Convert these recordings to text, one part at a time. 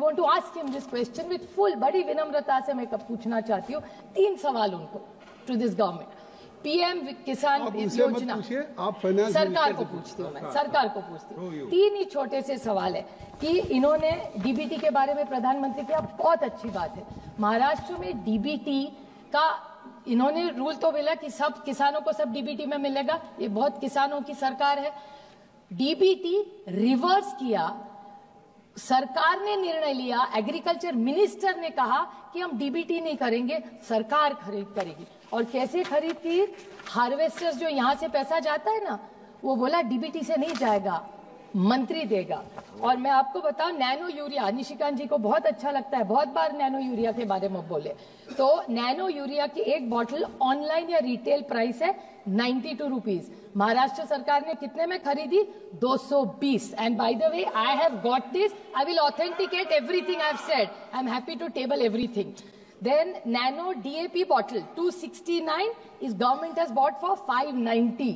Want to ask him this question with full, बड़ी विनम्रता से मैं पूछना चाहती हूँ 3 सवाल उनको टू दिस गवर्नमेंट। पीएम किसान योजना, आप फाइनेंस सरकार को पूछती हूँ, मैं सरकार को पूछती हूँ। 3 ही छोटे से सवाल है कि इन्होंने डीबीटी के बारे में प्रधानमंत्री किया, बहुत अच्छी बात है। महाराष्ट्र में डीबीटी का इन्होंने रूल तो मिला कि सब किसानों को सब डीबीटी में मिलेगा, ये बहुत किसानों की सरकार है। डीबीटी रिवर्स किया, सरकार ने निर्णय लिया, एग्रीकल्चर मिनिस्टर ने कहा कि हम डीबीटी नहीं करेंगे, सरकार खरीद करेगी। और कैसे खरीद की? हार्वेस्टर्स जो यहां से पैसा जाता है ना, वो बोला डीबीटी से नहीं जाएगा, मंत्री देगा। और मैं आपको बताऊं, नैनो यूरिया, निशिकांत जी को बहुत अच्छा लगता है, बहुत बार नैनो यूरिया के बारे में बोले, तो नैनो यूरिया की एक बॉटल ऑनलाइन या रिटेल प्राइस है 92 रुपीज। महाराष्ट्र सरकार ने कितने में खरीदी? 220। And by the way, I have got this, I will authenticate everything I have said, I am happy to table everything. Then nano DAP bottle 269 is government has bought for 590.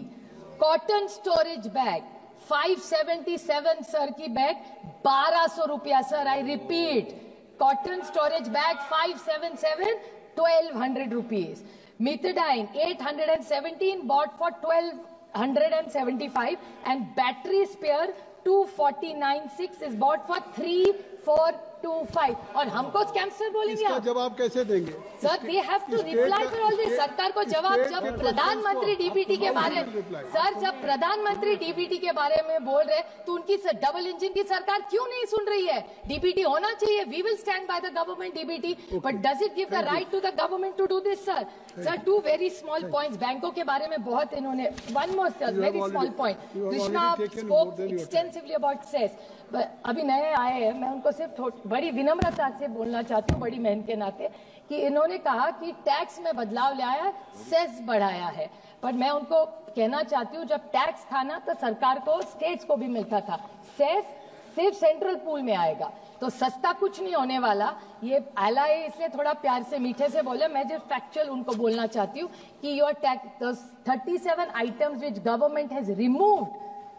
Cotton storage bag 577 sir की bag 1200 रुपया sir, I repeat, cotton storage bag 577 1200 rupees. Methadone 817 bought for 1275 and battery spare 2496 is bought for 3425. और हमको scamster बोलेंगे? इसका जवाब कैसे देंगे sir? They have to reply for all this. सरकार को जवाब, जब प्रधानमंत्री डीबीटी के बारे में, सर जब प्रधानमंत्री डीबीटी के बारे में बोल रहे तो उनकी डबल इंजन की सरकार क्यों नहीं सुन रही है? डीबीटी होना चाहिए, we will stand by the government DBT, but does it give the right to the government to do this? Sir 2 very small points, बैंकों के बारे में बहुत इन्होंने, one more sir very small point, Krishna spoke extensively about cess. अभी नए आए हैं, मैं उनको सिर्फ बड़ी विनम्रता से बोलना चाहती हूँ, बड़ी मेहनत के नाते, कि इन्होंने कहा कि टैक्स में बदलाव लाया, सेस बढ़ाया है। पर मैं उनको कहना चाहती हूँ, जब टैक्स था ना तो सरकार को, स्टेट्स को भी मिलता था, सेस सिर्फ सेंट्रल पूल में आएगा, तो सस्ता कुछ नहीं होने वाला। ये आला है इसलिए थोड़ा प्यार से मीठे से बोले, मैं जो फैक्चुअल उनको बोलना चाहती हूँ कि your tax 37 items which government has removed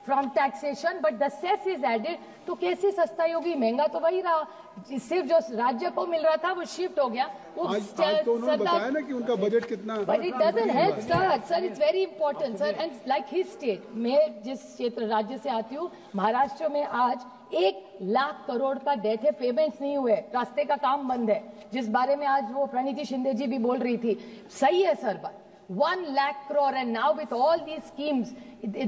from taxation but the cess is added, तो कैसे सस्ता होगी? महंगा तो वही रहा, सिर्फ जो राज्य को मिल रहा था वो शिफ्ट हो गया। वो आज तो उन्होंने बताया ना कि उनका बजट कितना, but it doesn't help sir. Sir it's very important sir, and like his state, मैं जिस क्षेत्र राज्य से आती हूँ, महाराष्ट्र में आज 1 लाख करोड़ का डेट है, पेमेंट्स नहीं हुए, रास्ते का काम बंद है, जिस बारे में आज वो प्रणीति शिंदे जी भी बोल रही थी। सही है सर बात, 1 lakh crore, and now with all these schemes,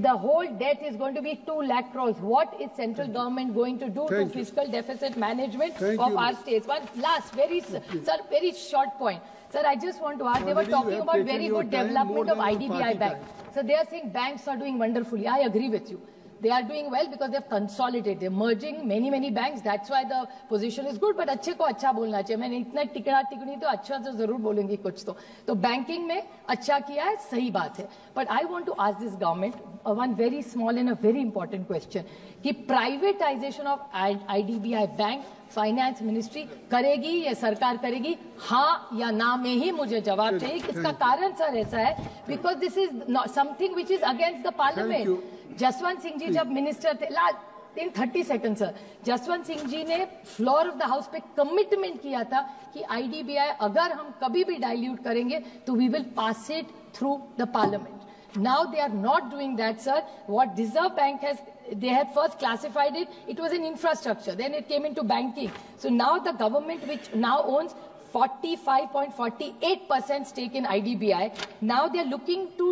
the whole debt is going to be 2 lakh crores. What is central government going to do to fiscal deficit management of our states? One last, sir, very short point. Sir, I just want to ask, they were talking about very good development of IDBI Bank. So they are saying banks are doing wonderfully. I agree with you. They are doing well because they've consolidated, they're merging many banks. That's why the position is good. But अच्छे को अच्छा बोलना चाहिए, मैंने इतना टिकड़ी तो अच्छा तो जरूर बोलूंगी कुछ तो बैंकिंग में अच्छा किया है, सही बात है। But I want to ask this government one very small and a very important question, कि privatization of IDBI bank finance ministry करेगी या सरकार करेगी? हाँ या ना में ही मुझे जवाब चाहिए। इसका कारण सर ऐसा है, because this is something which is against the parliament. Jaswant Singh ji जब मिनिस्टर थे, in 30 second sir, Jaswant Singh ji ने फ्लोर ऑफ द हाउस पे कमिटमेंट किया था कि IDBI अगर हम कभी भी डाइल्यूट करेंगे तो we will pass it through the parliament. Now they are not doing that, sir. What Reserve Bank has, they had first classified it, it was in infrastructure, then it came into banking. So now the government, which now owns 45.48% stake in IDBI, now they are looking to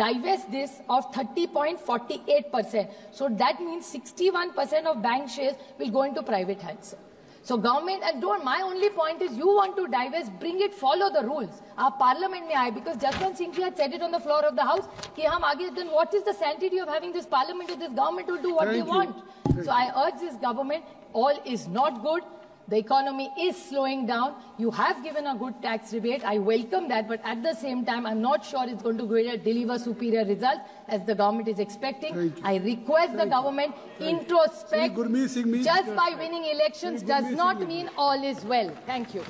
divest this of 30.48%. So that means 61% of bank shares will go into private hands, sir. So government, and don't, my only point is, you want to divest, bring it, follow the rules. आप parliament में आए, because Jaswant Singh ji had said it on the floor of the house कि हम आगे, then what is the sanctity of having this parliament if this government will do what they want? So I urge this government, all is not good. The economy is slowing down. You have given a good tax rebate. I welcome that, but at the same time, I'm not sure it's going to deliver superior results as the government is expecting. I request the government introspect. Just by winning elections does not mean all is well. Thank you.